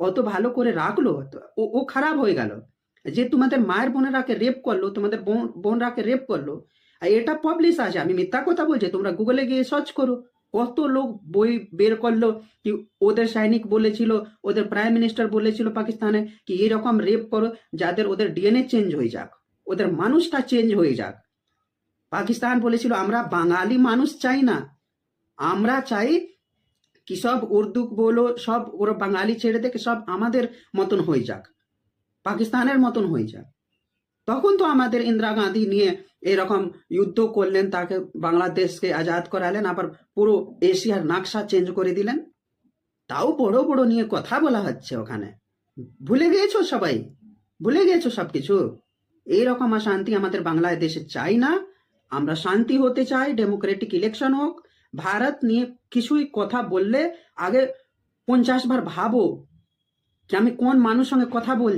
অত ভালো করে রাখলো, তো ও খারাপ হয়ে গেল। যে তোমাদের মায়ের বোনেরাকে রেপ করলো, তোমাদের বোনরাকে রেপ করলো, আর এটা পাবলিশ আছে, আমি মিথ্যা কথা বলছি? তোমরা গুগলে গিয়ে সার্চ করো, কত লোক বই বের করলো কি ওদের সৈনিক বলেছিল, ওদের প্রাইম মিনিস্টার বলেছিল পাকিস্তানে কি এরকম রেপ করো যাদের ওদের ডিএনএ চেঞ্জ হয়ে যাক, ওদের মানুষটা চেঞ্জ হয়ে যাক। পাকিস্তান বলেছিল আমরা বাঙালি মানুষ চাই না, আমরা চাই কি সব উর্দু বলো, সব ওরা বাঙালি ছেড়ে দেখে সব আমাদের মতন হয়ে যাক, পাকিস্তানের মতন হয়ে যাক। তখন তো আমাদের ইন্দিরা গান্ধী নিয়ে এরকম যুদ্ধ করলেন, তাকে বাংলাদেশকে আজাদ করালেন, আবার পুরো এশিয়ার নকশা চেঞ্জ করে দিলেন। তাও বড় বড় নিয়ে কথা বলা হচ্ছে ওখানে। ভুলে গিয়েছো সবাই? ভুলে গিয়েছো সবকিছু? এইরকম অশান্তি আমাদের বাংলাদেশে চাই না। আমরা শান্তি হতে চাই, ডেমোক্রেটিক ইলেকশন হোক। ভারত নিয়ে কিছুই কথা বললে আগে 50 বার ভাবো যে আমি কোন মানুষ সঙ্গে কথা বলছি।